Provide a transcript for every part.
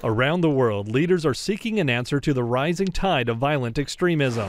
Around the world, leaders are seeking an answer to the rising tide of violent extremism.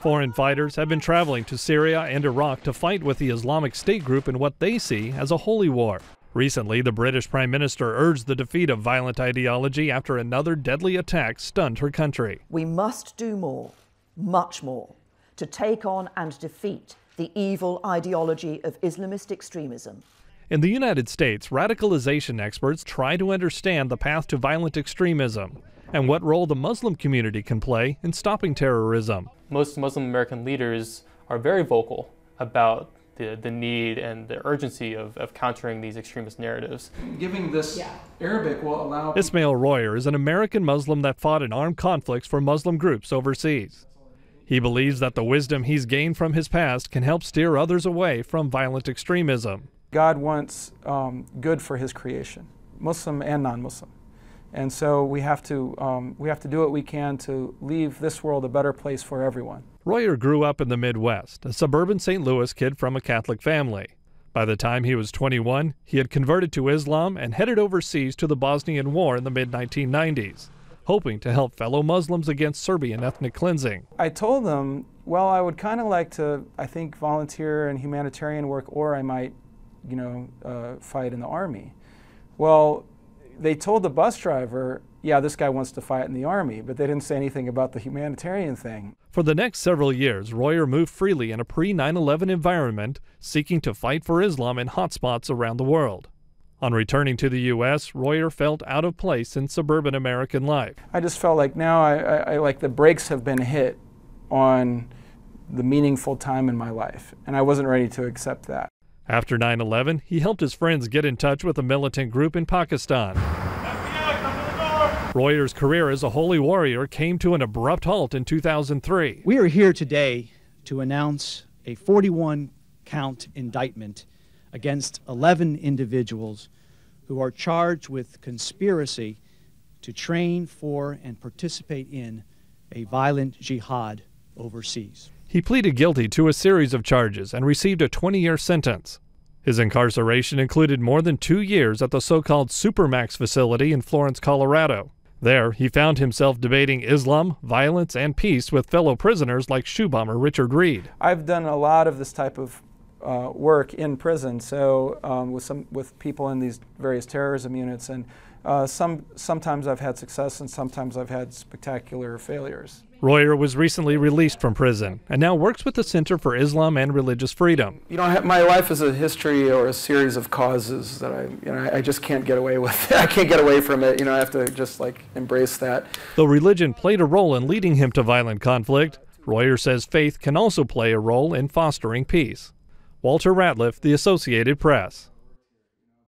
Foreign fighters have been traveling to Syria and Iraq to fight with the Islamic State group in what they see as a holy war. Recently, the British Prime Minister urged the defeat of violent ideology after another deadly attack stunned her country. We must do more, much more, to take on and defeat the evil ideology of Islamist extremism. In the United States, radicalization experts try to understand the path to violent extremism and what role the Muslim community can play in stopping terrorism. Most Muslim American leaders are very vocal about the need and the urgency of countering these extremist narratives. Giving this Arabic will allow... Ismail Royer is an American Muslim that fought in armed conflicts for Muslim groups overseas. He believes that the wisdom he's gained from his past can help steer others away from violent extremism. God wants good for his creation, Muslim and non-Muslim. And so we have to do what we can to leave this world a better place for everyone. Royer grew up in the Midwest, a suburban St. Louis kid from a Catholic family. By the time he was 21, he had converted to Islam and headed overseas to the Bosnian War in the mid-1990s, hoping to help fellow Muslims against Serbian ethnic cleansing. I told them, well, I would kind of like to, I think, volunteer in humanitarian work, or I might, fight in the army. Well, they told the bus driver, yeah, this guy wants to fight in the army, but they didn't say anything about the humanitarian thing. For the next several years, Royer moved freely in a pre-9/11 environment, seeking to fight for Islam in hotspots around the world. On returning to the U.S., Royer felt out of place in suburban American life. I just felt like now I like the brakes have been hit on the meaningful time in my life, and I wasn't ready to accept that. After 9/11, he helped his friends get in touch with a militant group in Pakistan. Royer's career as a holy warrior came to an abrupt halt in 2003. We are here today to announce a 41-count indictment against 11 individuals who are charged with conspiracy to train for and participate in a violent jihad overseas. He pleaded guilty to a series of charges and received a 20-year sentence. His incarceration included more than 2 years at the so-called Supermax facility in Florence, Colorado. There, he found himself debating Islam, violence, and peace with fellow prisoners like shoe bomber Richard Reed. I've done a lot of this type of work in prison, so with people in these various terrorism units, and sometimes I've had success and sometimes I've had spectacular failures. Royer was recently released from prison and now works with the Center for Islam and Religious Freedom. My life is a history or a series of causes that I just can't get away with. I can't get away from it. I have to just embrace that. Though religion played a role in leading him to violent conflict, Royer says faith can also play a role in fostering peace. Walter Ratliff, The Associated Press.